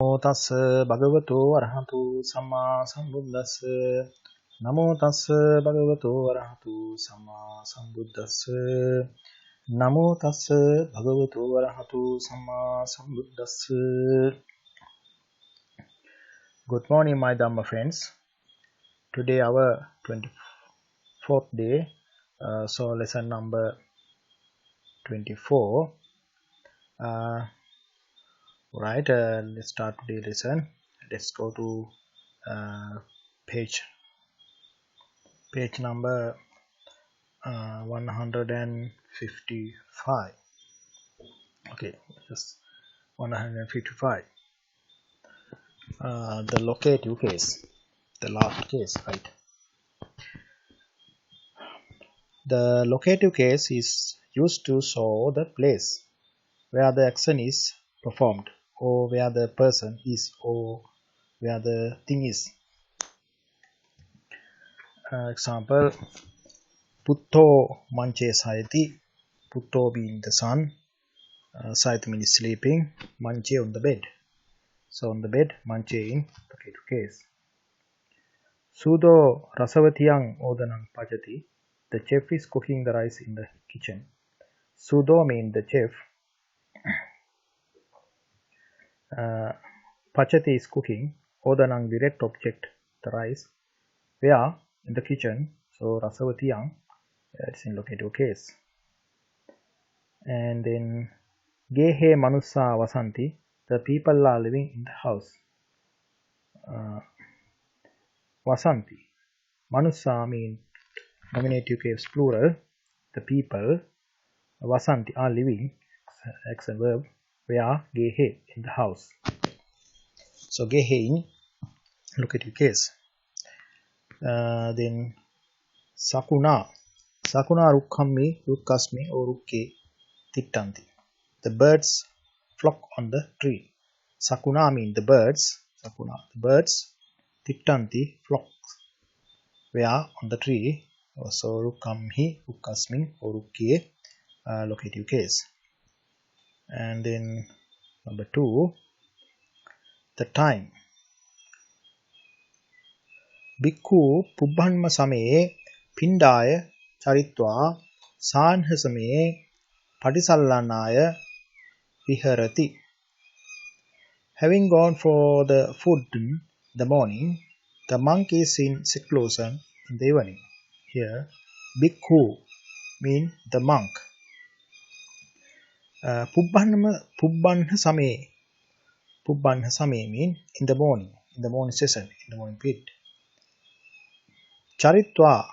නමෝ තස්ස භගවතු අරහතු සම්මා සම්බුද්දස්ස නමෝ තස්ස භගවතු අරහතු සම්මා සම්බුද්දස්ස නමෝ තස්ස භගවතු අරහතු සම්මා සම්බුද්දස්ස. Good morning, my Dhamma friends. Today our 24th day, so lesson number 24. Right, let's start today's lesson. Let's go to page number 155. Okay, just 155. The locative case, the last case, right? The locative case is used to show the place where the action is performed, or where the person is, or where the thing is. Example: Putto manche sayati. Putto being the son, sayati means sleeping, manche on the bed. So on the bed, manche in locative case. Sudo rasavatiyang odanang pachati. The chef is cooking the rice in the kitchen. Sudo means the chef. Pachati is cooking. Odanang direct object, the rice. Where? In the kitchen. So rasavatiyang, it's in locative case. And then gehe manussa vasanti. The people are living in the house. Vasanti. Manussa means nominative case plural. The people. Vasanti are living. Action verb. Where? Gehe, in the house. So gehe in locative case. Then sakuna. Sakuna rukkhammi, rukkasmi, or rukke tittanti. The birds flock on the tree. Sakuna means the birds. Sakuna, the birds. Tittanti, flock. Where? On the tree. So rukkhamhi, rukkasmi, or rukke, locative case. And then number 2, the time. Bhikkhu pubbhanma samaye pindaya charitva sanha samaye patisallānāya viharati. Having gone for the food in the morning, the monk is in seclusion in the evening. Here, bhikkhu means the monk. Pubbhanha samaye. Pubbhanha samaye means in the morning session, in the morning period. Charitva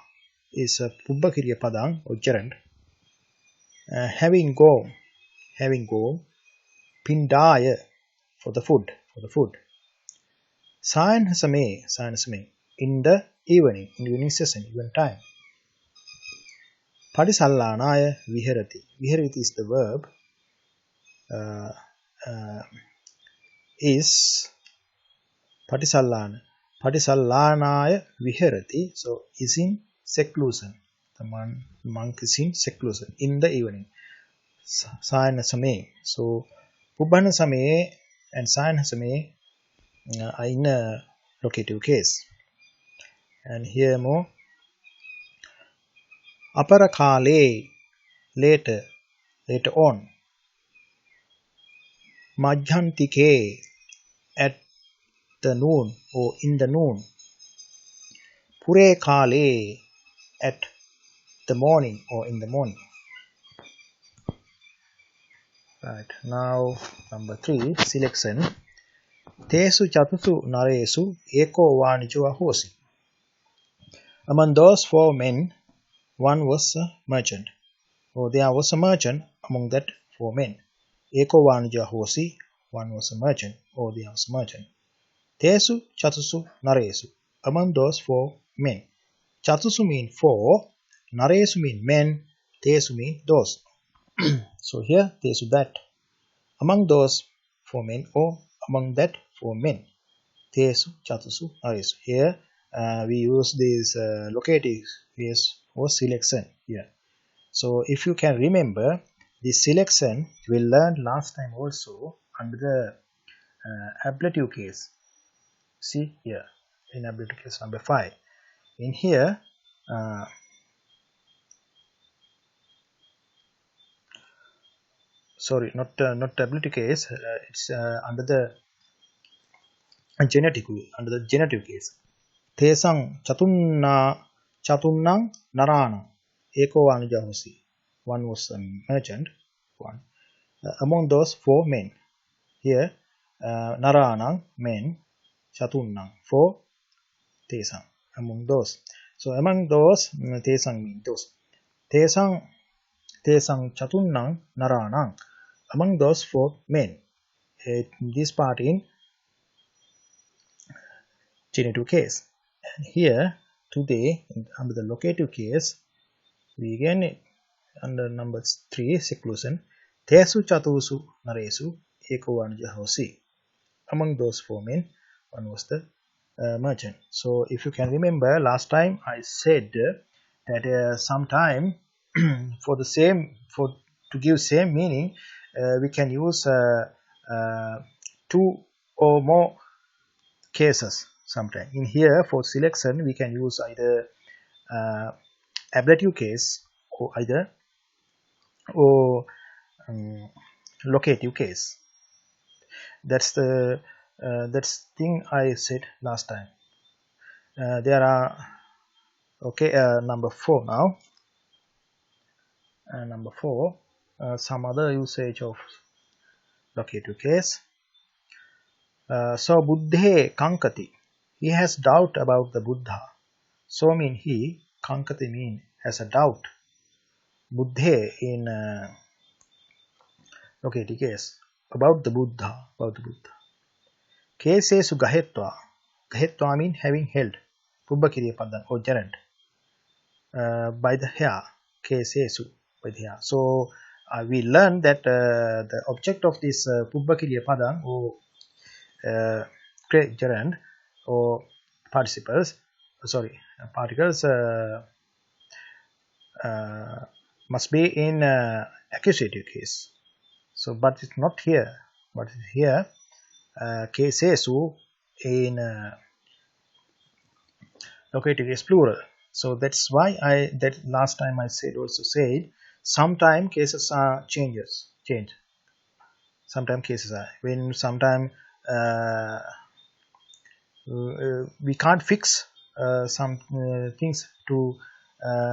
is a pubbakiriya padang or gerund. Having gone, pindaya, for the food. Sanhasame, in the evening session, evening time. Patisallānāya viharati. Viharati is the verb. Is patisallāna. Patisallānāya viharati. So is in seclusion. The monk is in seclusion in the evening. Sanhasame. So pubbhana samaye and sanhasame are in a locative case. And here more. Aparakale, later on. Majjantike, at the noon or in the noon. Purekale, at the morning or in the morning. Right, now number 3, selection. Tesu chatusu naresu eko vanijo ahosi. Among those 4 men, one was a merchant. Or there was a merchant among that 4 men. Eko vanijo ahosi, one was a merchant, or there was a merchant. Tesu chatusu naresu. Among those 4 men. Chatusu mean 4, naresu mean men, tesu mean those. So here, tesu that. Among those 4 men, or among that 4 men. Tesu chatusu naresu. Here we use this locative case for selection here. So if you can remember, this selection we learned last time also under the ablative case. See here in ablative case number 5. In here, sorry, not ablative case. It's under the genitive case. Tesang chatunnang narana eko anujahosi. One was a merchant. One among those 4 men. Here, naranang men, chatunnang 4, tesang among those. So among those, tesang means those. Tesang chatunnang naranang, among those 4 men. This part in genitive case. And here today under the locative case, we again under number 3 seclusion. Tesu chatusu naresu eko anujahosi. Among those 4 men, one was the merchant. So if you can remember, last time I said that sometime to give same meaning, we can use 2 or more cases sometime. In here for selection, we can use either ablative case or locative case. That's the thing I said last time. There are number 4 now. Number 4, some other usage of locative case. So buddhe kankati, he has doubt about the Buddha. So mean he, kankati mean has a doubt. Buddhe in locative case about the Buddha. Kesesu gahetva mean having held. Pubbakiriya padan or gerund by the hair. Kesesu by the hair. So we learn that the object of this Pubbakiriya padan or gerund or particles must be in accusative case. So but it's not here. But here kesesu in locative case plural. So that's why that last time I said sometime cases are changed. Sometimes cases are we can't fix some things to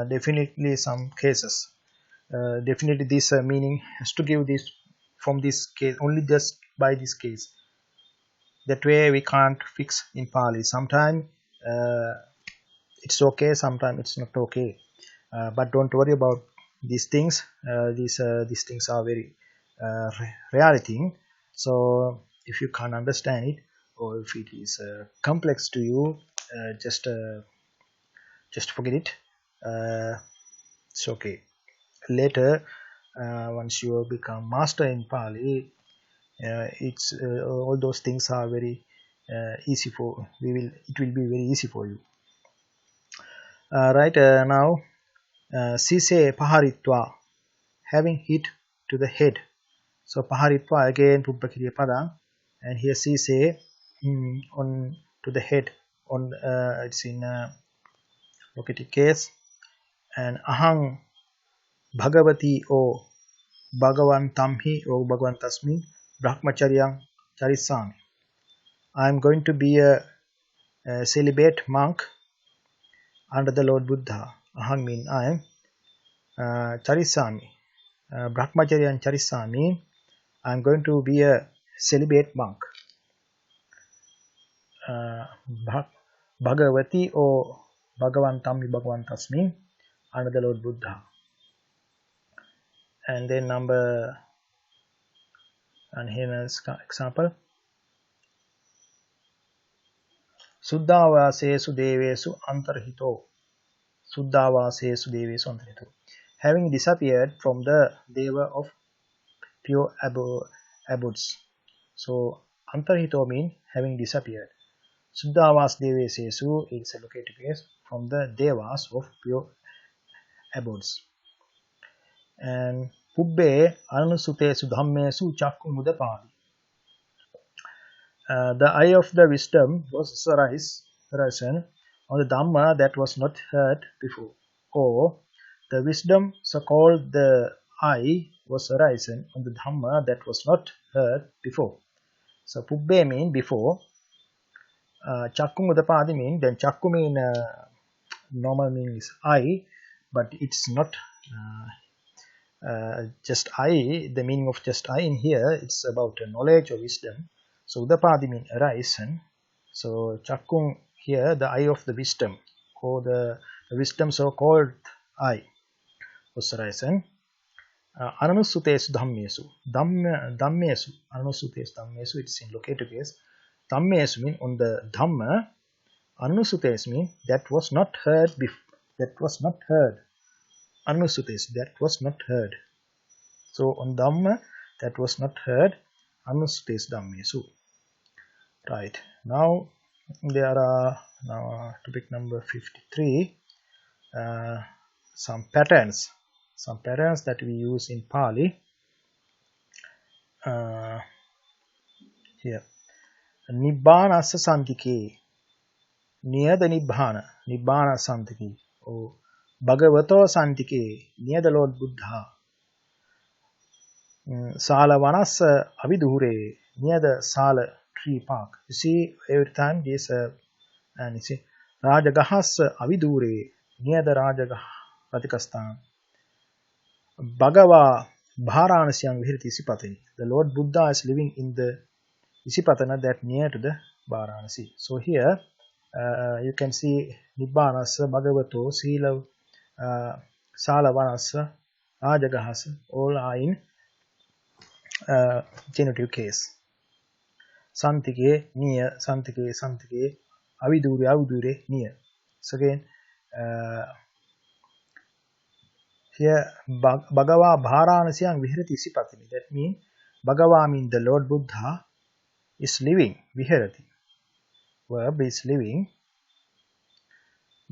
definitely some cases. Definitely this meaning has to give this from this case only just by this case. That way we can't fix in Pali. Sometimes it's okay, sometimes it's not okay. But don't worry about these things. These things are very rare thing. So if you can't understand it, or if it is complex to you, just forget it. It's okay. Later, once you become master in Pali, it's all those things are very easy for it will be very easy for you. Right now, sise paharitva, having hit to the head. So paharitva again pubbakiriya padam, and here sise on to the head. On it's in locative case, and ahang bhagavati or bhagavantamhi or bhagavantasmi brahmacharyang charisami. I am going to be a celibate monk under the Lord Buddha. Ahang mean I am. Charisami, brahmacharyang charisami, I am going to be a celibate monk. Bhagavati or Bhagavantam Bhagavantasmi under the Lord Buddha. And then here is example. Suddhavasesu devesu antarhito. Suddhavasesu devesu antarhito. Having disappeared from the deva of pure abodes. So antarhito means having disappeared. Suddhavas devesesu is a locative case from the devas of pure abodes. And Pubbe Anusutesu Dhammesu Chakku Mudapadi. The eye of the wisdom was arisen on the Dhamma that was not heard before. Or the wisdom so called the eye was arisen on the Dhamma that was not heard before. So Pubbe mean before. Chakkung Udapadi mean, then Chakku mean normal meaning is eye, but it's not just eye. The meaning of just eye in here, it's about knowledge or wisdom. So Udapadi mean arisen. So Chakkung here, the eye of the wisdom, or the wisdom so called eye was arisen. Ananusutesu dhammesu. Dhammesu. Ananusutesu dhammesu. It's in locative case. Dhammesu mean on the Dhamma. Ananusutesu mean that was not heard before. That was not heard. Ananusutesu, that was not heard. So on Dhamma that was not heard. Ananusutesu dhammesu. Right. Now there are topic number 53. Some patterns that we use in Pali. Here, Nibbanasa Santike, near the Nibbana Santike, or Bhagavato Santike, near the Lord Buddha. Salavanasa Avidure, near the Sala tree park. You see, every time this, and you see, Rajagahas Avidure, near the Rajagadikastan. Bhagava Bharanasyang Vihirati Isipatani. The Lord Buddha is living in the Isipatana that near to the Varanasi. So here you can see Nibbanasa, Bhagavato, Sila, Salavanasa, Rajagahasa, all are in genitive case. Santike, near, Santike, Avidure, near. So again, here Bhagava Bharanasyang Vihirati Isipatani. That means Bhagava means the Lord Buddha is living. Vihirati. Verb is living.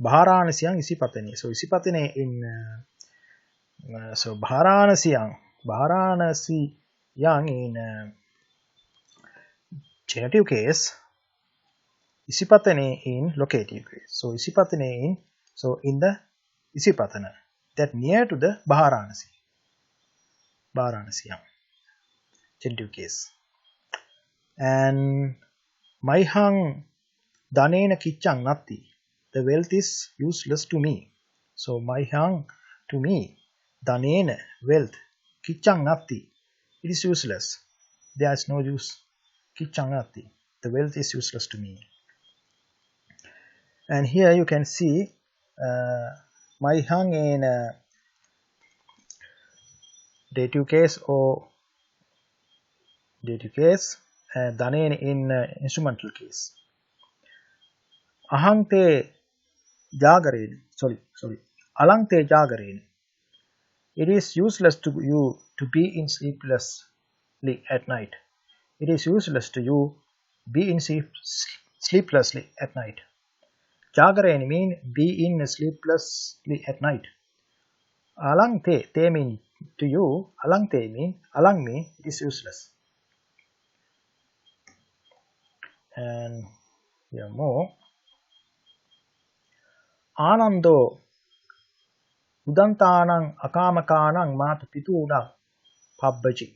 Bharanasyang Isipatani. So Isipatani in so Bharanasyang in genitive case. Isipatani in locative case. So Isipatani in the Isipatana. That near to the Bharanasyang. Genitive case. And Maihang Danena Kichang Natti. The wealth is useless to me. So Maihang to me. Danena wealth. Kichang Natti. It is useless. There is no use. Kichang Natti. The wealth is useless to me. And here you can see Maihang in dative case or dative case. Danen in instrumental case. Ahangte jagareni. Alangte jagareni. It is useless to you to be in sleeplessly at night. It is useless to you be in sleeplessly at night. Jagareni mean be in sleeplessly at night. Alangte, te mean to you. Alangte mean, alang mean it is useless. And here more. Anando Udantanang Akamakanang Mata Pituna Pabbaji.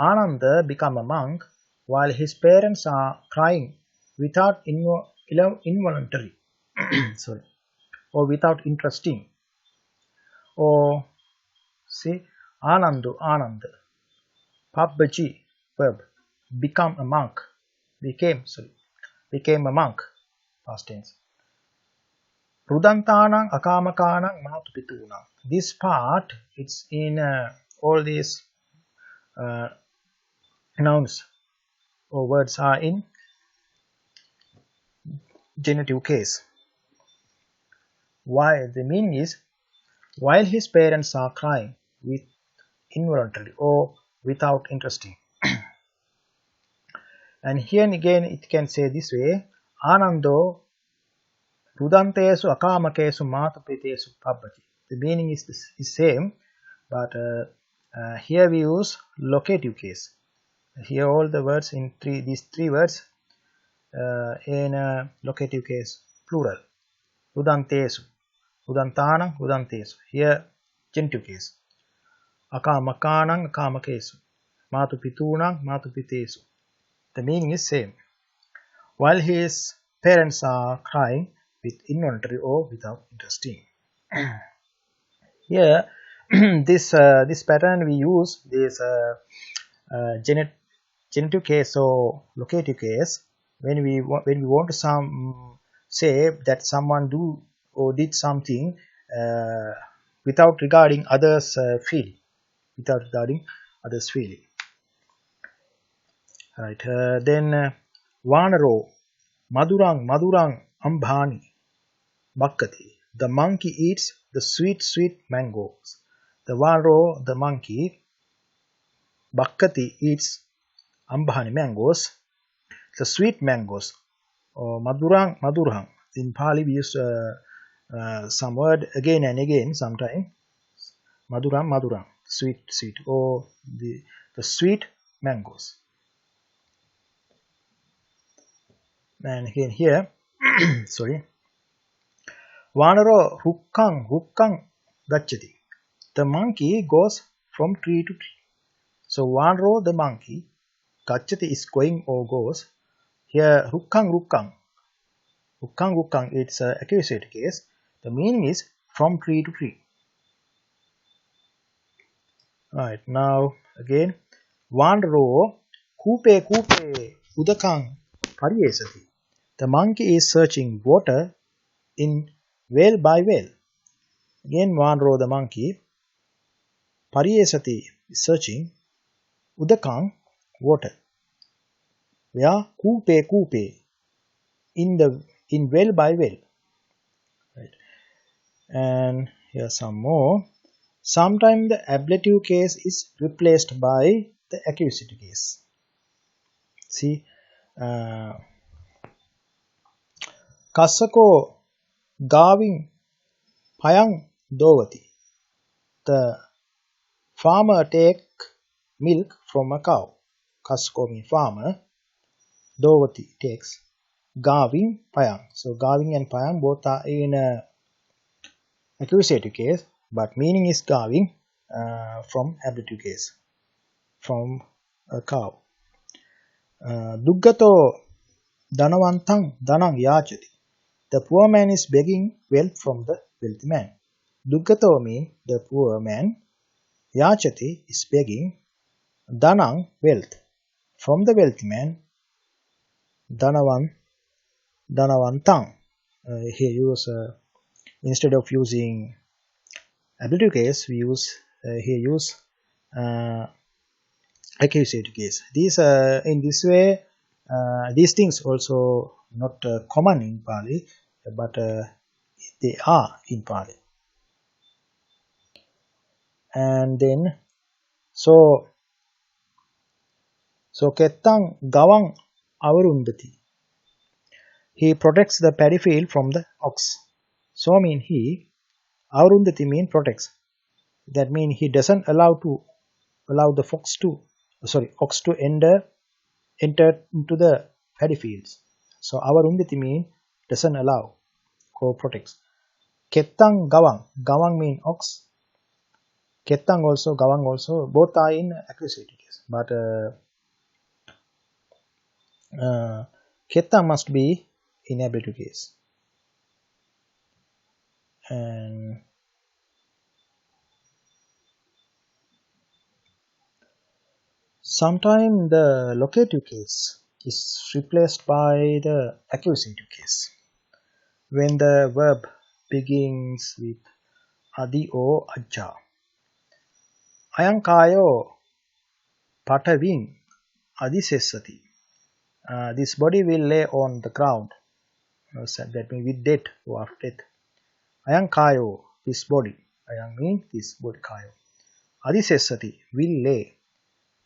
Ananda become a monk while his parents are crying without involuntary or without interesting. Or see Ananda Pabbaji verb become a monk. Became a monk. Past tense. Rudantanang akamakanang mahatupitunang. This part, it's in all these nouns or words are in genitive case. Why? The meaning is while his parents are crying with involuntarily or without interesting. And here again it can say this way, Anando Rudantesu akamakesu matapitesu pabbati. The meaning is the same, but here we use locative case. Here all the words in these three words in locative case plural. Udantesu, udantanang, udantesu. Here genitive case. Akamakanang, akamakesu. Matupitunang, matupitesu. The meaning is same. While his parents are crying with involuntary or without interesting. Here, this pattern we use this genitive case or locative case when we want to say that someone do or did something without regarding others' feeling, Right. Then Vanaro, Madurang Ambhani Bakkati. The monkey eats the sweet mangoes. The Vanaro, the monkey, Bakkati eats Ambhani mangoes, the sweet mangoes, or Madurang. In Pali we use some word again and again sometime. Madurang, sweet, or the sweet mangoes. And again here, sorry. Vanaro rukkang gacchati. The monkey goes from tree to tree. So Vanaro the monkey, gacchati is going or goes. Here rukkang, it's an accusative case. The meaning is from tree to tree. Right, now again Vanaro kupe udakang pariyesati. The monkey is searching water in well by well. Again Vanaro the monkey, pariyesati is searching, udakang water. Where kupe in well by well. Right. And here some more. Sometimes the ablative case is replaced by the accusative case. See, Kasako gaving payang dovati. The farmer take milk from a cow. Kasako means farmer. Dovati takes. Gaving payang. So gaving and payang both are in a accusative case, but meaning is gaving from ablative case, from a cow. Duggato danavantang danang yachati. The poor man is begging wealth from the wealthy man. Duggato means the poor man. Yachati is begging. Danang, wealth. From the wealthy man. Danavantang. Here use instead of using ablative case, we use accusative case. These in this way, these things also not common in Pali, but they are in Pali. And then so kettang gawang avarundati. He protects the paddy field from the ox. So mean he, avarundati mean protects. That means he doesn't allow the ox to enter into the paddy fields. So avarundati mean doesn't allow or protects. Kettang gawang mean ox. Kettang also, gawang also, both are in accusative case. But kettang must be in ablative case. And sometimes the locative case is replaced by the accusative case. When the verb begins with adi or ajja. Ayankayo pataving adisessati. This body will lay on the ground. That means with death or after death. Ayankayo, this body. Ayang means this body, kayo. Adisessati, will lay.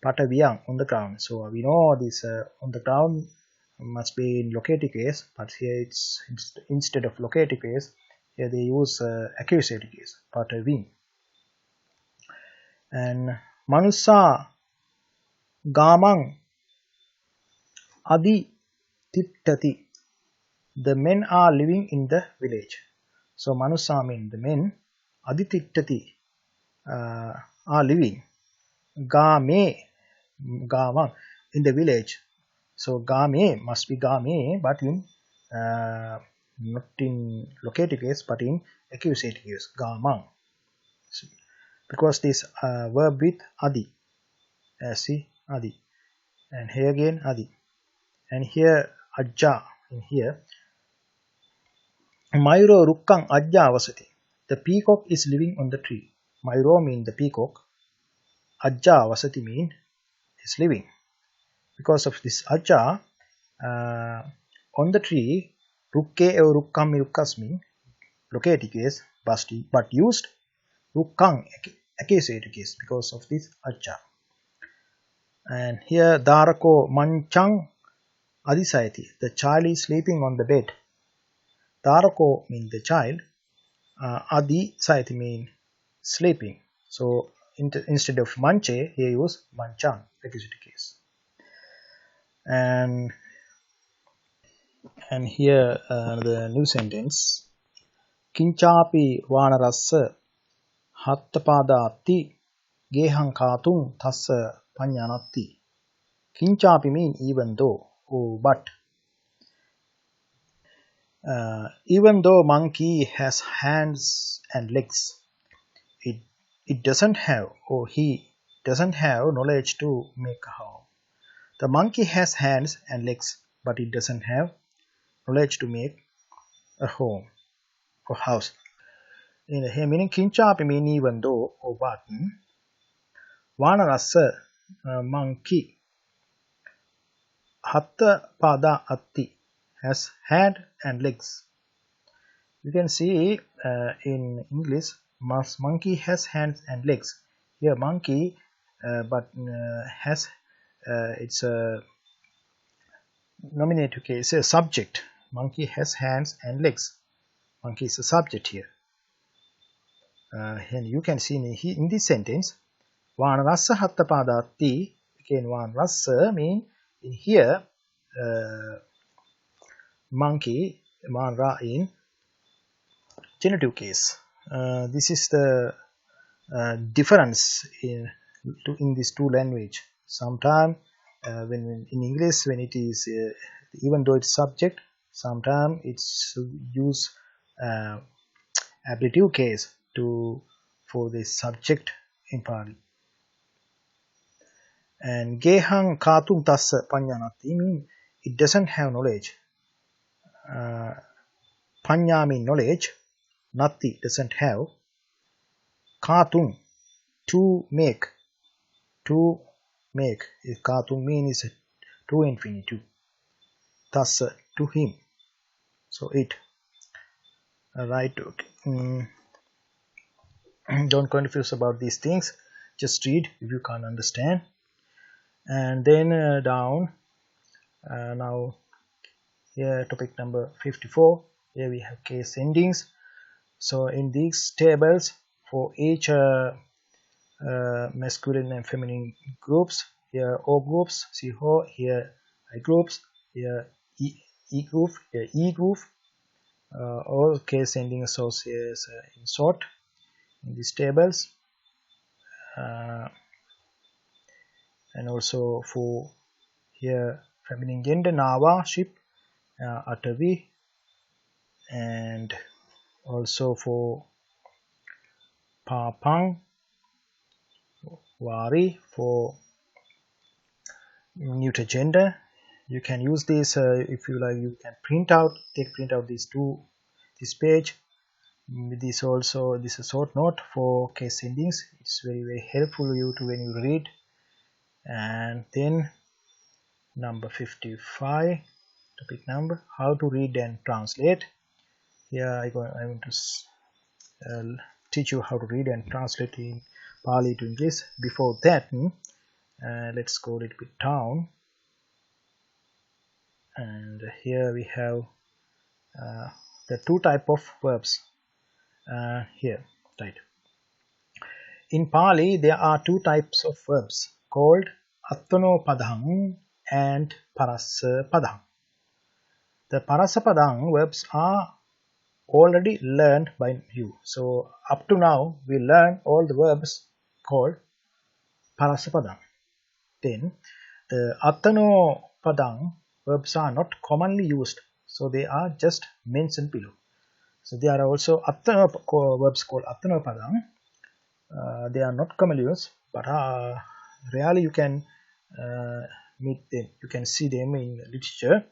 Pataviyang, on the ground. So we know this on the ground must be in locative case, but here it's instead of locative case, here they use accusative case, pataving. And manusa gamang Adi tittati. The men are living in the village. So Manusa means the men. Adi tittati are living. Game, Gama in the village. So Game must be Game, but in not in locative case, but in accusative case. Gamang. So, because this verb with Adi. See Adi. And here again Adi. And here Ajja in here. Mayro Rukkang Ajja Vasati. The peacock is living on the tree. Mayro means the peacock. Ajja Vasati means is living. Because of this Ajja, on the tree, Rukke or Rukkam Rukkas mean locative case, but used Rukkang accusative case because of this Ajja. And here Darako Manchang Adisayati. The child is sleeping on the bed. Darako means the child. Adisayati means sleeping. So instead of Manche, here use Manchang accusative case. And here the new sentence. Kinchapi Vanarassa Hattapadati Gehan Katung Tassa Panyanati. Kinchapi means even though, but. Even though monkey has hands and legs, it doesn't have, or he doesn't have knowledge to make a home. The monkey has hands and legs, but it doesn't have knowledge to make a home or house. In here meaning kinchapi mean even though or but. Vanarasa monkey. Hatta pada atti has hand and legs. You can see in English monkey has hands and legs. Here monkey but has it's a nominative case, a subject. Monkey has hands and legs. Monkey is a subject here. And you can see in this sentence, Vanarassa hattapadatti. Again, Vanarassa mean in here monkey, Vanra in genitive case. This is the difference in these two language. Sometimes when in English, when it is even though it's subject, sometimes it's use ablative case for the subject in Pali. And Gehang Katung Tassa Panyanati mean it doesn't have knowledge. Panya mean knowledge. Nati doesn't have. Katung to make. To make. Katung mean is to infinitive. Tassa to him. So it. Right. Okay. Don't confuse about these things. Just read if you can't understand. And then down. Now here topic number 54. Here we have case endings. So in these tables for each masculine and feminine groups, here O groups, see how here I groups, here E group, here E group, all case ending associates in short in these tables, and also for here feminine gender Nava, ship, Atavi, and also for Papang, Wari for neuter gender. You can use this if you like. You can print out this page. This also, this is a short note for case endings. It's very helpful you to when you read. And then number 55 topic number, how to read and translate. Here I want to teach you how to read and translate in Pali to English. Before that, let's go a little bit down. And here we have the two type of verbs. Here, right. In Pali, there are two types of verbs called Attano Padang and Parasapadang. The Parasapadang verbs are already learned by you. So up to now we learn all the verbs called Parasapadang. Then the Attanopadang verbs are not commonly used, so they are just mentioned below. So there are also verbs called Attanopadang. They are not commonly used, but rarely you can meet them. You can see them in literature.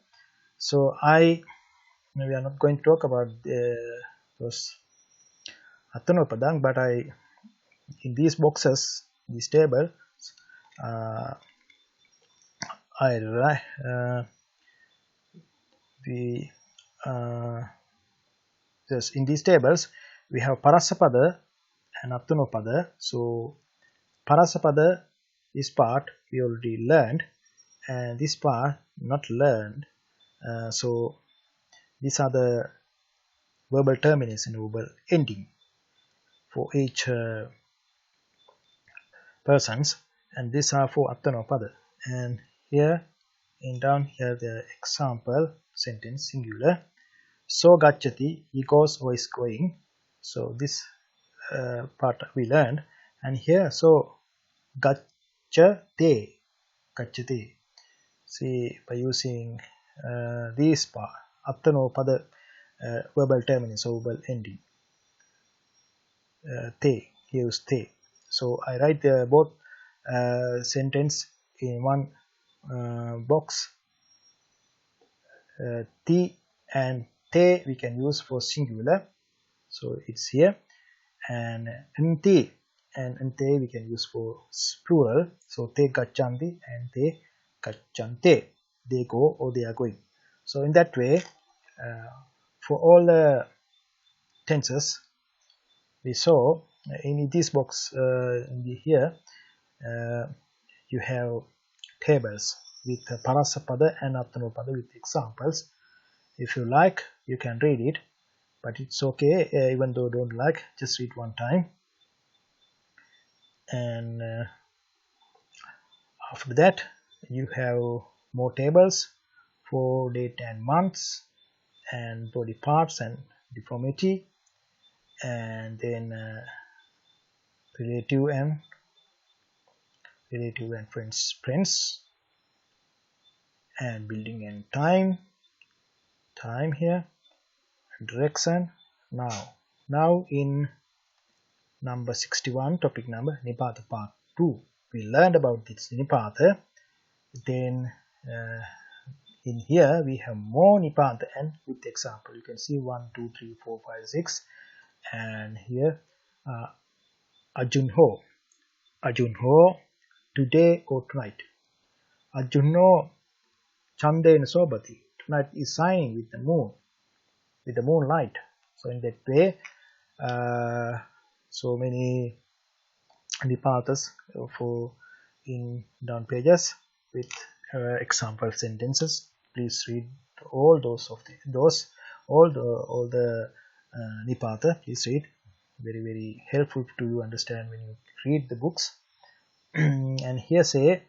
So we are not going to talk about those Attanopadang, but in these boxes, this table, just in these tables we have Parasapada and Attanopada. So Parasapada, this part we already learned, and this part not learned. So these are the verbal terminus and verbal ending for each persons, and these are for Attanopada. And here down here the example sentence singular. So gacchati, he goes or is going. So this part we learned, and here so gacchate, gacchate. See, by using these part Attanopada verbal terminus or verbal ending. Te, here is te. So I write both sentence in one box. Ti and te we can use for singular, so it's here, and nti and nte we can use for plural, so te gacchanti and te gaccante, they go or they are going. So in that way, for all the tenses we saw in this box, here you have tables with Parasapada and Attanopada with examples. If you like, you can read it, but it's okay, even though don't like, just read one time. And after that you have more tables for date and months and body parts and deformity, and then relative and friends, and building and time here, and direction. Now in number 61, topic number Nipata part 2, we learned about this Nipata. Then in here we have more Nipata, and with example you can see 1, 2, 3, 4, 5, 6, and here Ajunho, today or tonight. Ajunho Chandena Sobati, tonight is shining with the moon, with the moonlight. So in that way, so many Nipatas for in down pages with example sentences. Please read all those of all the Nipata. Please read. Very helpful to you understand when you read the books. And here say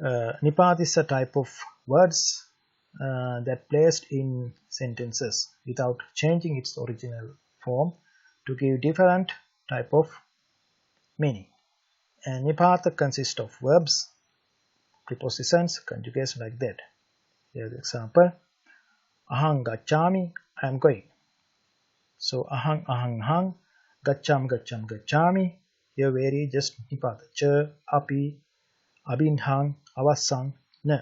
Nipata is a type of words that placed in sentences without changing its original form to give different type of meaning. And Nipata consists of verbs, prepositions, conjugations like that. Here's the example. Ahang gacchami, I am going. So ahang, gacchami. Here vary just Nipata. Cha, api, abinhang, avasang, na.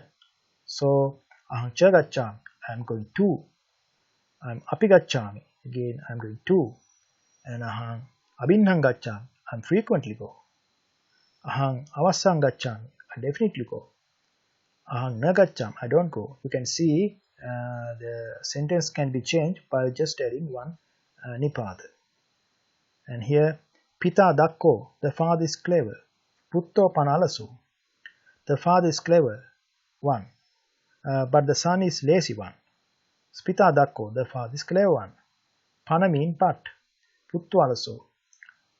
So ahang cha gacchami, I am going to. I'm api gacchami, again I am going to. And ahang abinhang gacchami, I frequently go. Ahang avasang gacchami, I definitely go. Ahang na gacchami, I don't go. You can see the sentence can be changed by just adding one Nipata. And here Pita dakko, the father is clever. Putto panalasu, the father is clever one, but the son is lazy one. Spita dakko, the father is clever one. Pana mean but. Puttu alasu,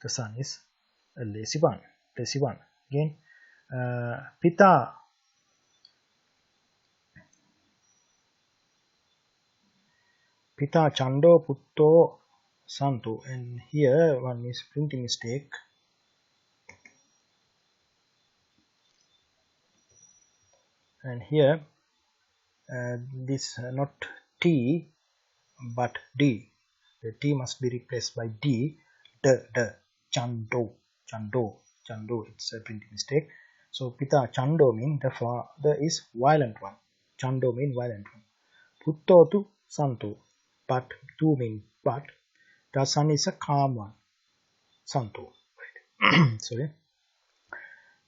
the son is a lazy one. Again, Pita Chando Putto Santu, and here one is printing mistake. And here this not T but D. The T must be replaced by D. Chando. It's a printing mistake. So Pita Chando means the father is violent one. Chando means violent one. Putto tu Santu. But tu means but. The son is a calm one. Santu. Right. Sorry.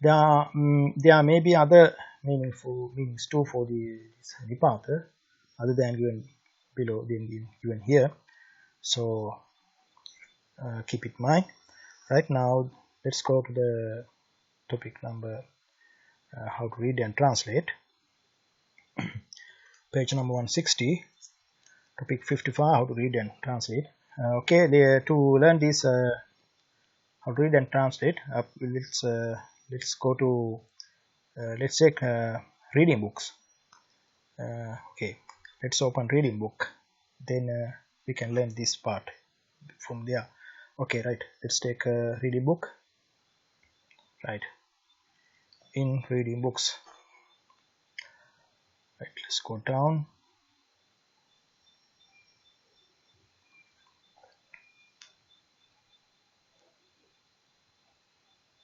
There may be other meanings too for this Nipata other than given below, given here. So keep it in mind. Right now, let's go to the topic number how to read and translate. Page number 160, topic 55, how to read and translate. Okay, to learn this how to read and translate, let's go to let's take reading books. Okay, let's open reading book, then we can learn this part from there. Okay, right, let's take a reading book. Right, in reading books, right, let's go down.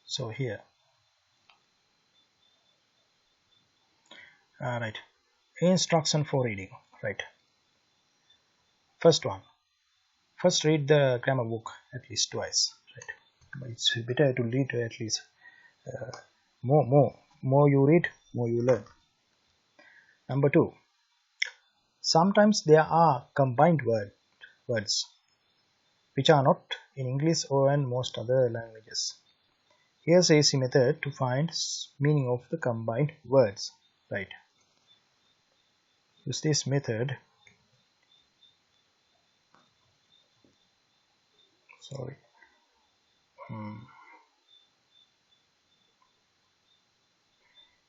So here, right, instruction for reading. Right, first one, first read the grammar book at least twice. Right, it's better to read at least more you read, more you learn. Number two, sometimes there are combined words which are not in English or in most other languages. Here's an easy method to find meaning of the combined words. Right, use this method. Sorry.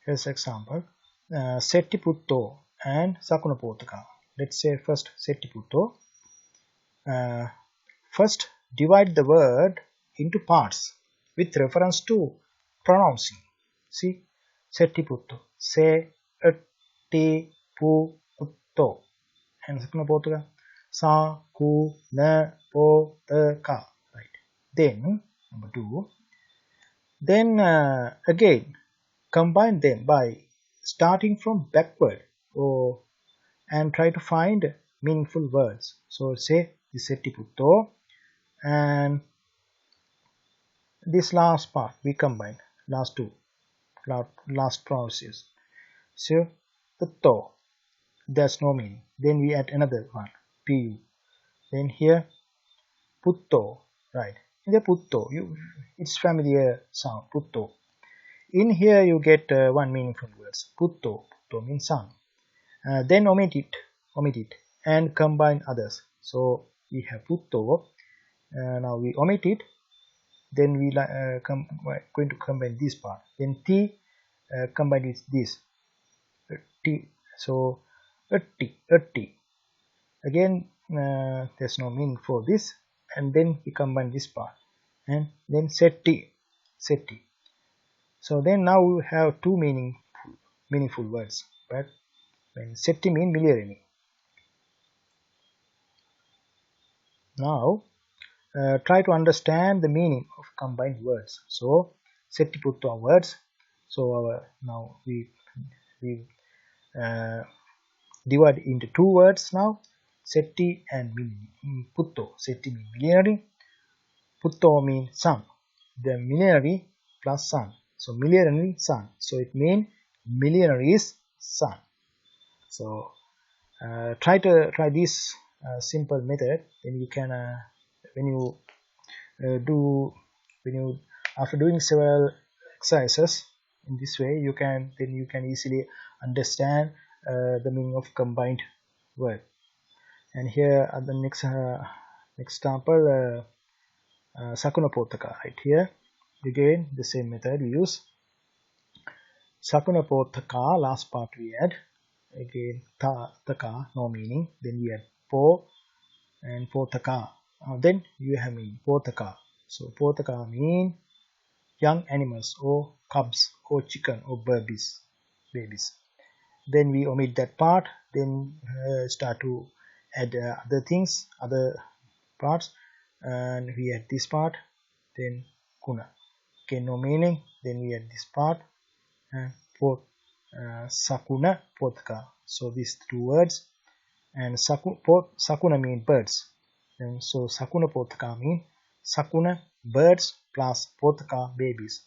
Here's example. Settiputto and Sakunapotaka. Let's say first Settiputto. First divide the word into parts with reference to pronouncing. See, Settiputto. Se, ti, pu, utto. And Sakunapotaka. Sa, ku, na, po, ka. Right. Then, number two. Then again, combine them by starting from backward and try to find meaningful words. So say this Settiputto and this last part we combine, last two, last pronunciation. So the to, there's no meaning. Then we add another one, pu. Then here putto, right? In the putto, it's familiar sound, putto. In here you get one meaningful words, putto. Putto means son. Then omit it and combine others. So we have putto. Now we omit it. Then we going to combine this part. Then t combined with this t. So t. Again there's no meaning for this. And then we combine this part. And then setti. So then now we have two meaningful words. But when setti means miliarity. Now try to understand the meaning of combined words. So Settiputto words. So now we divide into two words now. Setti and Putto. Setti means millenary. Putto means son. The millenary plus son. So millenary son. So it means millenary's son. So try this simple method. Then you can after doing several exercises in this way, you can easily understand the meaning of combined word. And here at the next example, Sakunapotaka. Right here again the same method we use. Sakuna potaka, last part we had. Again, taka, no meaning. Then we had po and potaka. Then you have meaning, potaka. So potaka mean young animals or cubs or chicken or babies. Then we omit that part. Then start to add other things, other parts, and we add this part. Then kuna. Okay, no meaning. Then we add this part. Sakuna potaka. So these two words, and sakuna mean birds. And so sakuna potaka mean sakuna birds plus potaka babies.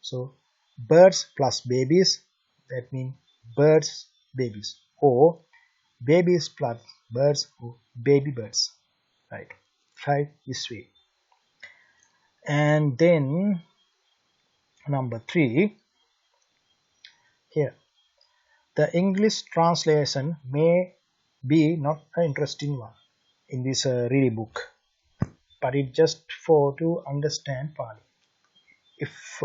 So birds plus babies, that means birds babies, or babies plus birds or baby birds. Right? Try this way. And then number 3 here. The English translation may be not an interesting one in this reading book, but it's just for to understand Pali. If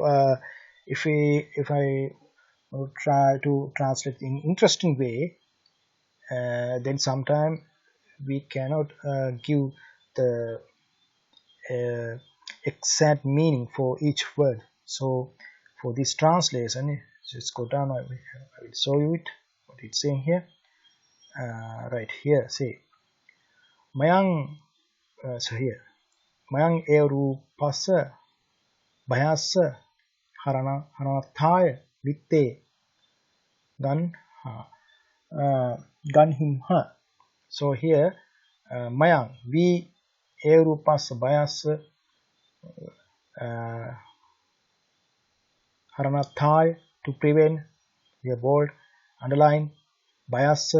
I try to translate in interesting way, then sometimes we cannot give the exact meaning for each word. So for this translation, just go down. I will show you it. What it's saying here. Right here, say Mayang. So here, Mayang Erupasa Bhayasa Haranathaya Vitte Ganhimha. So here, Mayang we Erupasa Bhayasa Haranathaya, to prevent, we are bold, underline, bias,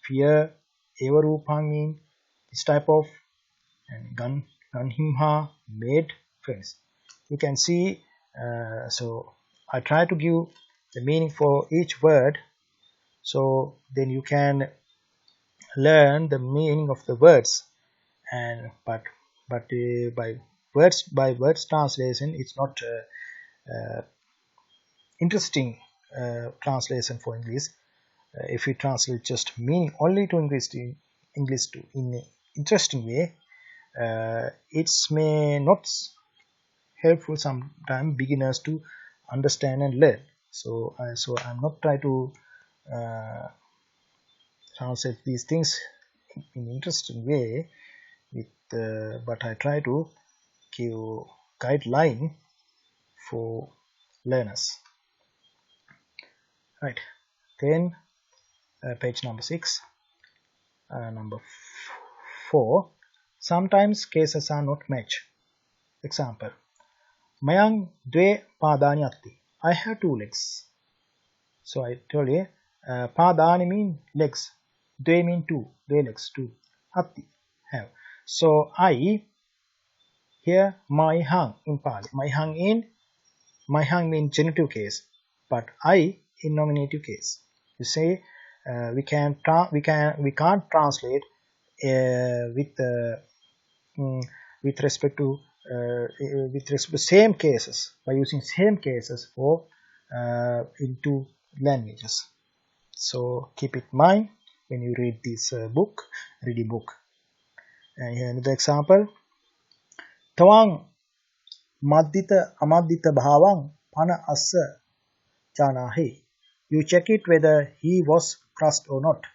fear, evarupang mean this type of, and ganhimha, made friends. You can see, so I try to give the meaning for each word, so then you can learn the meaning of the words. And but by words translation, it's not interesting translation for English. If we translate just meaning only to English in an interesting way, it's may not helpful sometimes beginners to understand and learn. So I'm not trying to translate these things in interesting way, but I try to give guideline for learners. Right, then page number 6, number 4. Sometimes cases are not matched. Example: Mayang dve padani atti. I have 2 legs. So I told you, padani mean legs, dve mean 2, 2 legs, 2. Atti, have. So I here my hang in Pali. My hang mean genitive case, but I in nominative case. You say we can't translate with respect to same cases, by using same cases for into languages. So keep it in mind when you read this reading book. And here another example: Tawang maddita amaddita bhavang pana assa janahi. You check it whether he was crushed or not.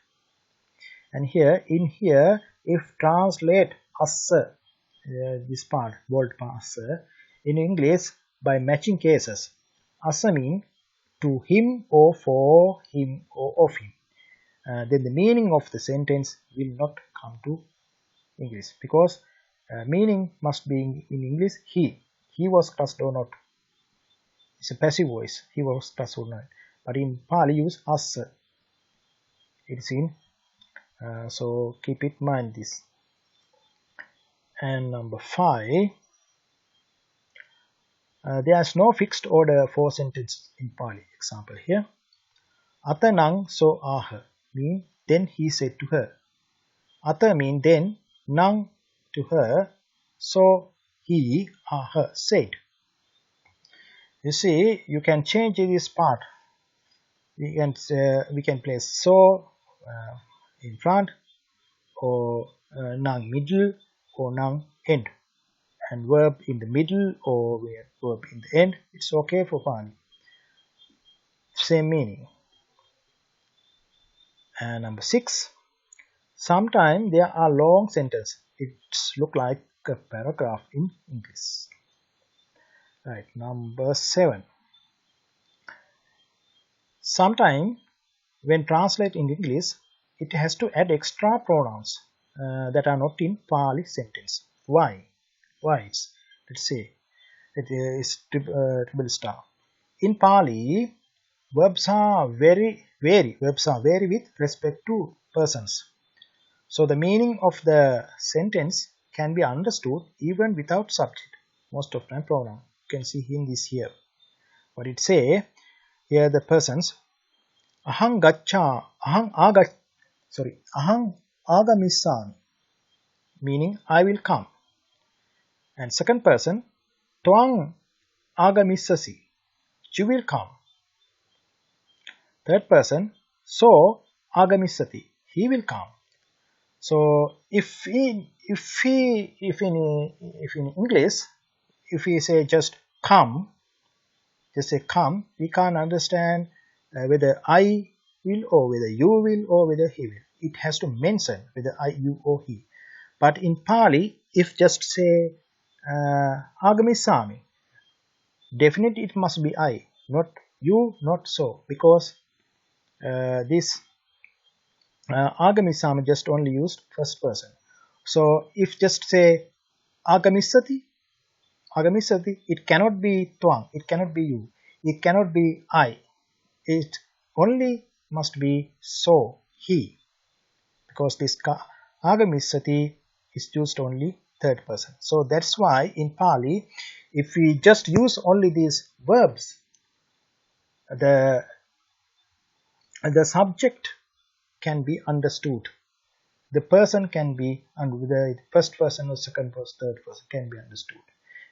And here, if translate assa, this part, bold part, in English by matching cases, assa mean to him or for him or of him. Then the meaning of the sentence will not come to English, because meaning must be in English he was crushed or not. It's a passive voice, he was crushed or not. But in Pali use assa. It's in. So keep it in mind this. And number 5, there's no fixed order for sentence in Pali. Example here: Ata nang so aha mean then he said to her. Ata mean then, nang to her, so he her said. You see, you can change this part we can place so in front, or nang middle, or nang end, and verb in the middle or verb in the end. It's okay for Pali. Same meaning. And number 6, sometimes there are long sentences. It look like a paragraph in English. Right. Number 7, sometimes when translated in English, it has to add extra pronouns that are not in Pali sentence. Why? Let's say it is triple star. In Pali, verbs are vary with respect to persons. So the meaning of the sentence can be understood even without subject. Most of time pronoun. You can see in this here. What it say? Here the persons ahang agamisami, meaning I will come. And second person, twang agamisasi, you will come. Third person, so agamisati, he will come. So if in English, if we say just come, we can't understand whether I will, or whether you will, or whether he will. It has to mention whether I, you, or he. But in Pali, if just say agamisami, definitely it must be I, not you, not so, because this agamisami just only used first person. So if just say agamisati, it cannot be twang, it cannot be you, it cannot be I. It only must be so, he, because this agamisati is used only third person. So that's why in Pali, if we just use only these verbs, the subject can be understood. The person can be, and the first person or second person, third person can be understood.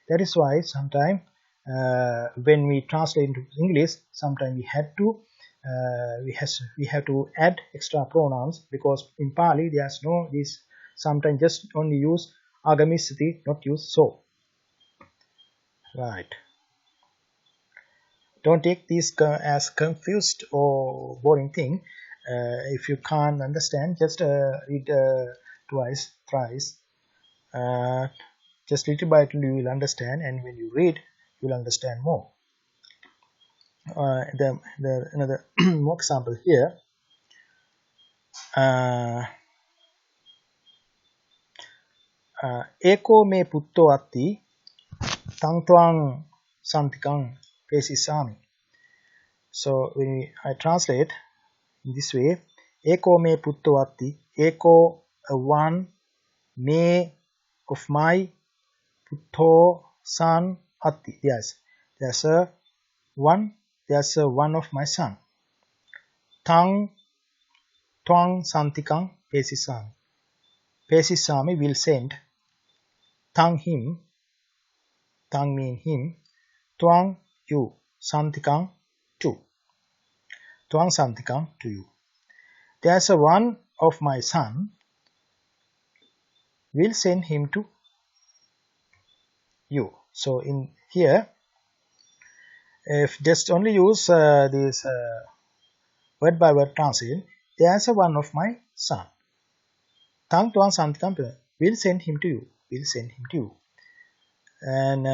That is why sometimes when we translate into English, sometimes we have to add extra pronouns, because in Pali there's no this. Sometimes just only use agamisati, not use so. Right. Don't take this as confused or boring thing. If you can't understand, just read twice, thrice. Just little by little you will understand, and when you read, you will understand more. Another more example here. Eko me putto atti tang twang santikang pesisami. So when I translate in this way, eko me putto atti, eko one, me of my, putto son atti. Yes, there's a one of my son. Tang twang santikang pesisami. Pesisami will send. Tang him, tang mean him, twang you, santikang to. Twang santikang to you. There's a one of my son, will send him to you. So in here, if just only use this word by word translation, there's a one of my son. Tang twang santikang will send him to you. Will send him to you. And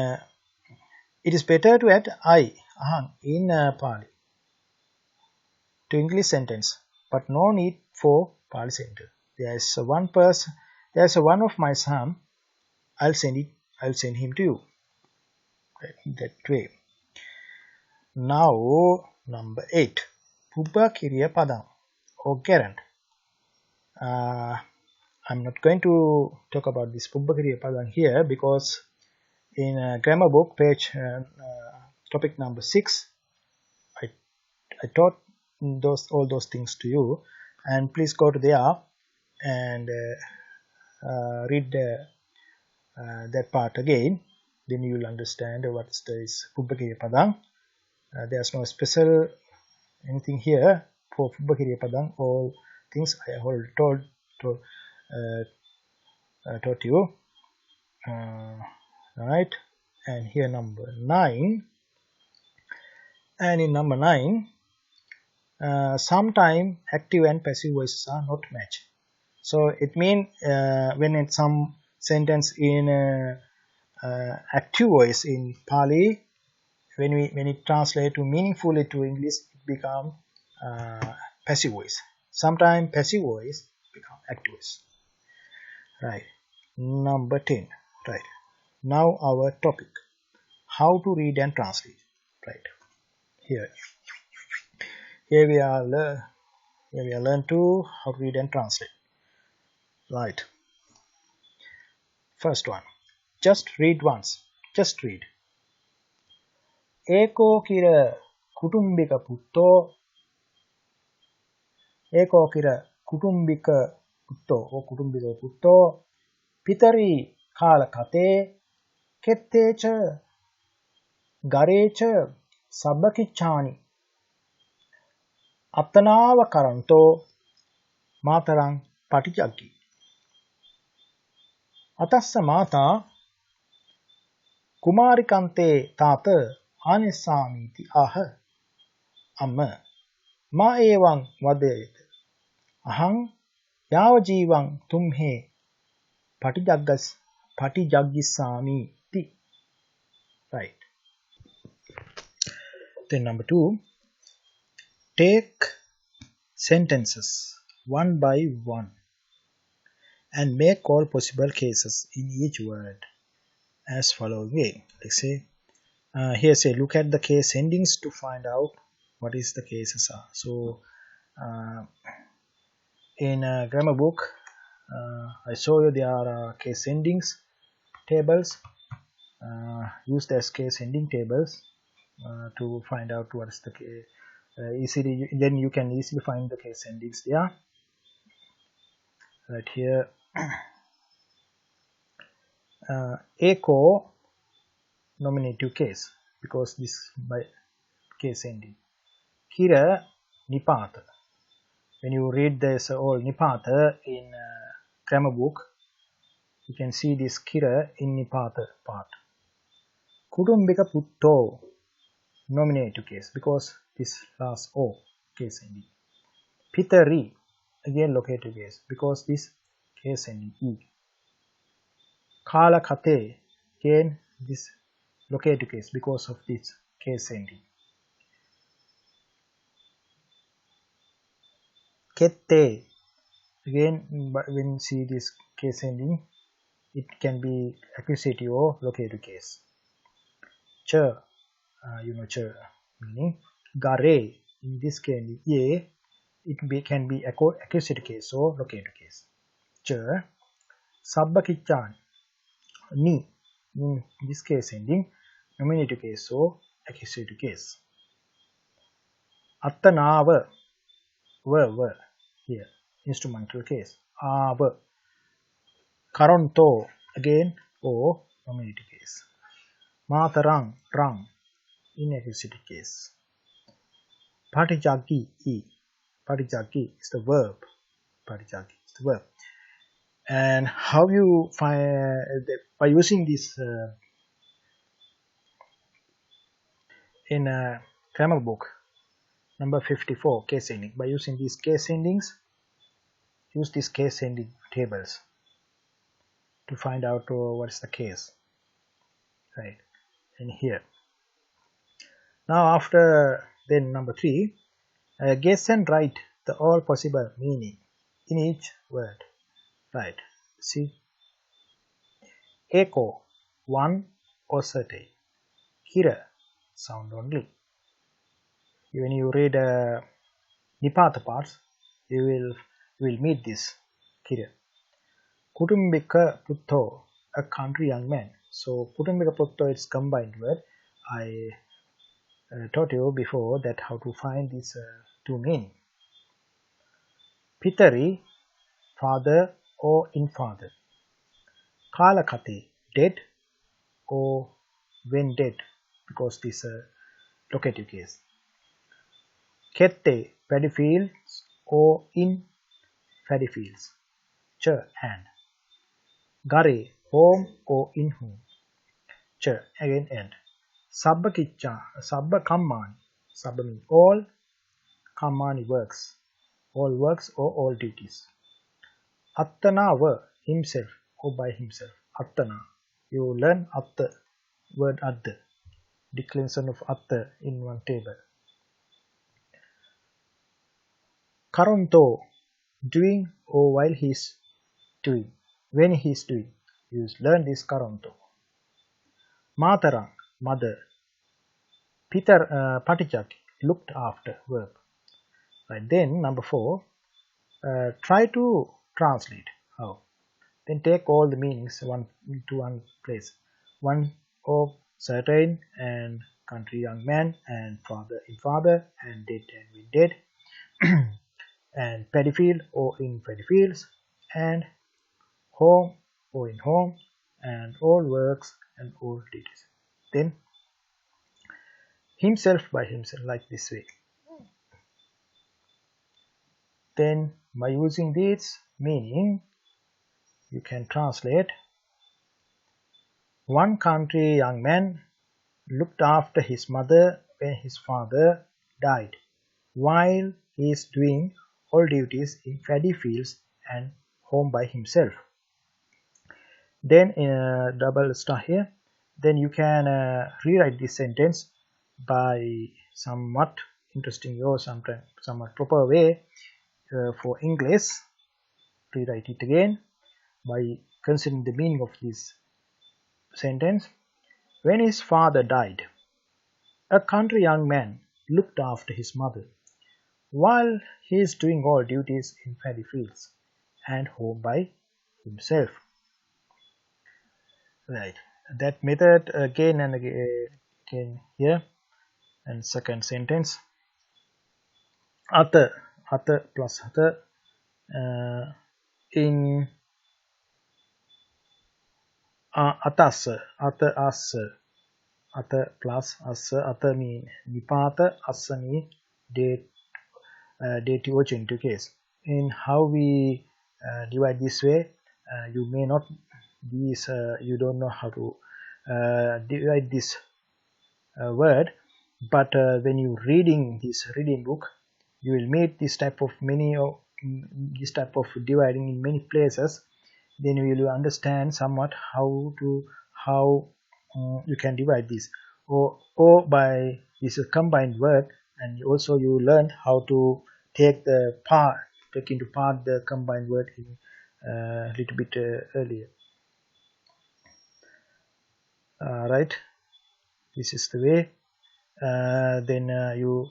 it is better to add I, ahang, in Pali to English sentence, but no need for Pali sentence. There's a one person, there's a one of my son, I'll send him to you. That way. Now number 8, Pubbha Kiriya Padam or gerund. I'm not going to talk about this Pubbha Kiriya Padam here, because in grammar book page topic number 6, I taught all those things to you, and please go to there and read that part again. Then you will understand what is Pubbha Kiriya Padam. There's no special anything here for Pubbha Kiriya Padam, all things I have already taught you. Right, and here number 9, and in number 9, sometimes active and passive voices are not matched. So it means when it's some sentence in active voice in Pali, when it translates to meaningfully to English, it become passive voice. Sometimes passive voice become active voice. Right. Number 10. Right. Now our topic: how to read and translate. Right. Here we are learn to how to read and translate. Right. First one. Just read once. Just read. Eko kira kutumbika putto. Eko kira kutumbika putto. Pitari kala kate. Kettecha garecha sabbakichani. Attanava karanto matarang patijaggi. Atassa mata kumarikante tata anesamiti aha. Amma ma evang vadayet. Ahang yavajivan tumhe patijaggisami ti. Right. Then number 2, take sentences one by one and make all possible cases in each word as following way. Like say, here say, look at the case endings to find out what is the cases are. So in a grammar book, I show you there are case endings tables used as case ending tables to find out what is the case. Easily, then you can easily find the case endings there. Right here, echo nominative case, because this by case ending. Kira nipata. When you read this all nipata in grammar book, you can see this kira in nipata part. Kutumbika putto nominative case, because this last o case ending. Pitari again locative case, because this case ending e. Kala kate again this locative case, because of this case ending. Kette again, when you see this case ending, it can be accusative or locative case. Cha, you know cha meaning. Gare, in this case ye, it can be accusative case or locative case. Cha, sabbakicchan, ni, in this case ending, nominative case or accusative case. Attanava, were, here, instrumental case. Ava, karanto, again, or nominative case. Matarang, rang, in accusative case. Patijaggi, e. Patijaggi is the verb. Patijaggi is the verb. And how you find by using this in a grammar book, number 54, case ending. By using these case endings, use these case ending tables to find out what is the case. Right, and here. Now after then number 3, guess and write the all possible meaning in each word. Right, see, echo, one or certain. Kira, sound only. When you read nipata parts, you will meet this kira. Kutumbika putto, a country young man. So kutumbika putto is combined word. I taught you before that how to find these two meaning. Pitari, father or in father. Kalakati, dead or when dead, because this locative case. Kette, paddy fields or in paddy fields. Ch, and. Gare, home or in home. Ch, again and. Sabba kiccha, sabba kammani. Sabba means all, kammani works. All works or all duties. Attana were himself or by himself. Attana. You learn atta, word atta. Declension of atta in one table. Karonto, doing or while he's doing. When he's doing. You learn this karonto. Matarang, mother. Peter Patichak, looked after, verb. Right, then number 4, try to translate. How? Then take all the meanings one to one place. One of certain and country young man and father in father and dead and in dead and paddy field or in paddy fields and home or in home and all works and all duties. Then himself by himself, like this way. Then by using this meaning you can translate one country young man looked after his mother when his father died, while he is doing all duties in paddy fields and home by himself. Then in a double star here, then you can rewrite this sentence by somewhat interesting or somewhat proper way for English. Rewrite it again by considering the meaning of this sentence. When his father died, a country young man looked after his mother, while he is doing all duties in paddy fields and home by himself. Right, that method again and again here. And second sentence, other plus other in atas, other as, other plus as, other mean nipata, as mean date, dative or genitive case. In how we divide this way, you may not you don't know how to divide this word, but when you reading this reading book, you will meet this type of dividing in many places. Then you will understand somewhat how you can divide this, or by this combined word, and also you learn how to take into part the combined word in a little bit earlier. Right, this is the way. Then you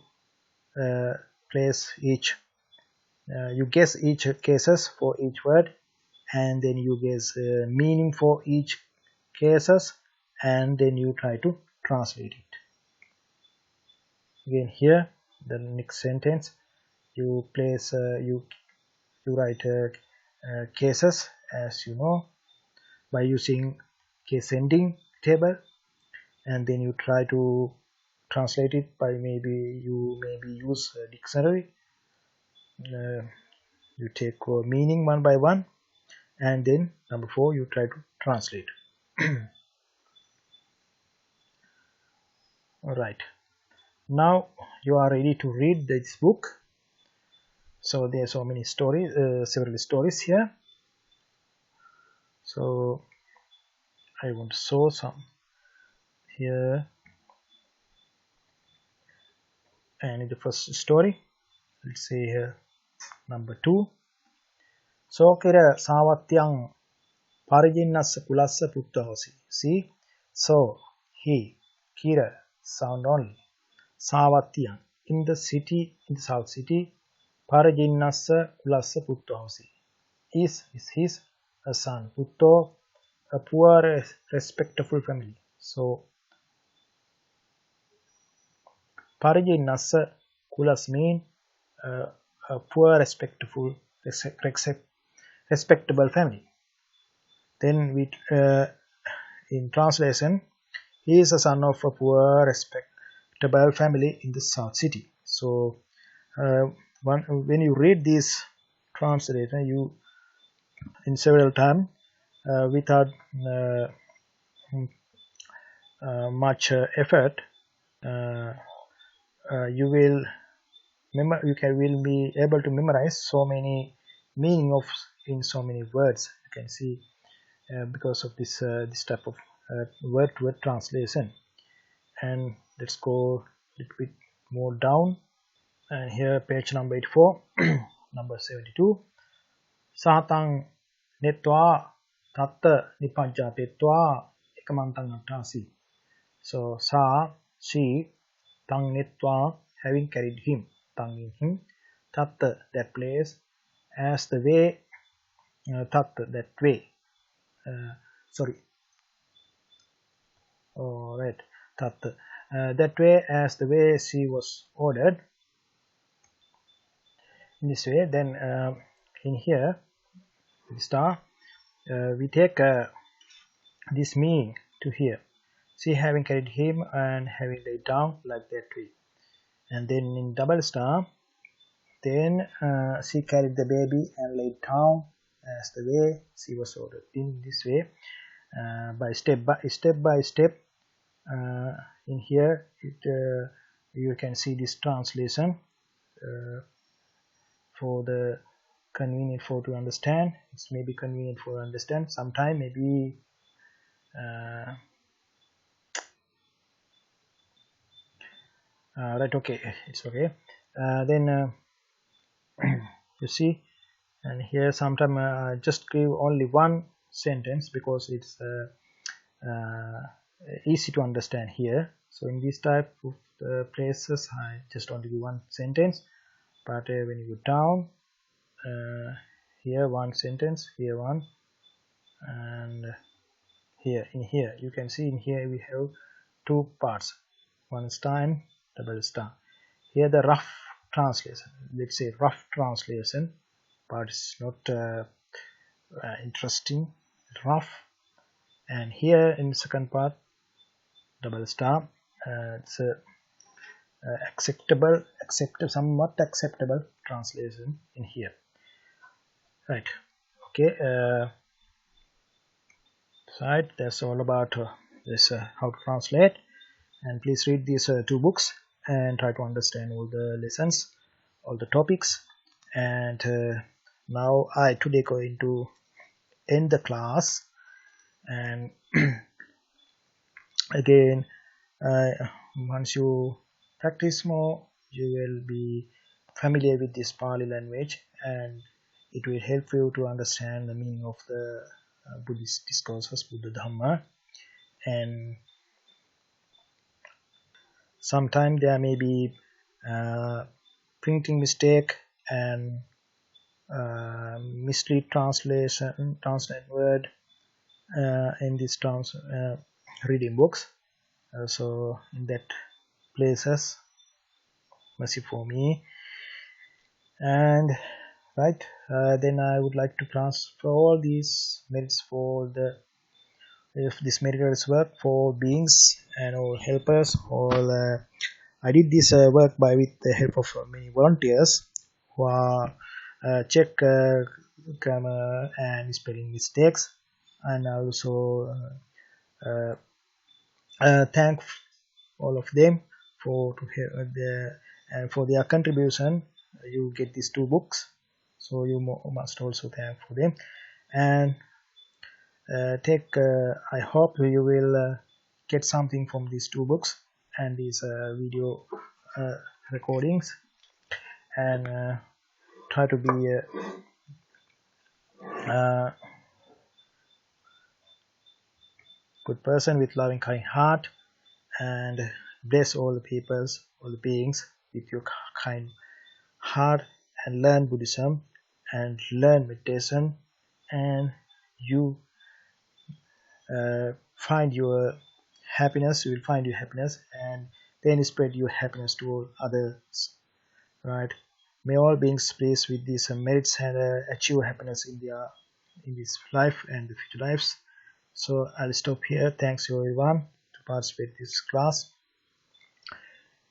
place each, you guess each cases for each word, and then you guess meaning for each cases, and then you try to translate it. Again here, the next sentence, you place you write cases, as you know, by using case ending table, and then you try to translate it by maybe use a dictionary. You take meaning one by one, and then number 4 you try to translate. Alright, now you are ready to read this book. So there are so many stories, several stories here. So I want to show some here. And in the first story, let's say here number 2. Sokira Sawatyang Parijinnassa Kulassa Puttahosi. See, so he, Kira, sound only. Sawatyang, in the city, in the south city, Parijinnassa Kulassa Puttahosi. Is his a son. Putto, a poor, respectful family. So Parijinnassa Kulas mean a poor, respectful, respectable family. Then we in translation, he is a son of a poor, respectable family in the south city. So when you read this translation, you in several times without much effort, you will will be able to memorize so many meaning of in so many words. You can see because of this type of word-to-word translation. And let's go a little bit more down, and here page number 84 number 72. Satang netwa tatta nipajja tetwa ekamantang attasi. So sa, she, tang netwa, having carried him, tang in him, tatta, that place, as the way, tatta, that way, alright, tatta, that way, as the way she was ordered, in this way. Then in here, star, we take this meaning to here. She having carried him and having laid down like that way. And then in double star, then she carried the baby and laid down as the way she was ordered. In this way, by step by step, in here you can see this translation for the convenient for to understand. It's maybe convenient for understand. Sometime maybe right, okay, it's okay. Then you see, and here sometime just give only one sentence because it's easy to understand here. So in this type of places, I just only give one sentence. But when you go down, here one sentence, here one, and here in here you can see in here we have two parts, one star and double star. Here the rough translation, let's say rough translation, but it's not interesting, rough. And here in the second part, double star, it's acceptable, somewhat acceptable translation in here, right? Okay, right, that's all about this how to translate. And please read these two books and try to understand all the lessons, all the topics. And now I today going to end the class, and again once you practice more, you will be familiar with this Pali language, and it will help you to understand the meaning of the Buddhist discourses, Buddha Dhamma. And sometimes there may be printing mistake and mislead translate word in these reading books. So in that places, mercy for me. And right, then I would like to transfer all these merits for the this meritorious work for beings and all helpers. All I did this work with the help of many volunteers who are check grammar and spelling mistakes, and also thank all of them for their contribution. You get these two books, so you must also thank for them. And I hope you will get something from these two books and these video recordings, and try to be a good person with loving kind heart, and bless all the peoples, all the beings with your kind heart, and learn Buddhism and learn meditation, and you find your happiness. You will find your happiness, and then spread your happiness to all others, right? May all beings please with these merits and achieve happiness in this life and the future lives. So I'll stop here. Thanks you everyone to participate in this class.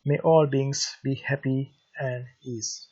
May all beings be happy and ease.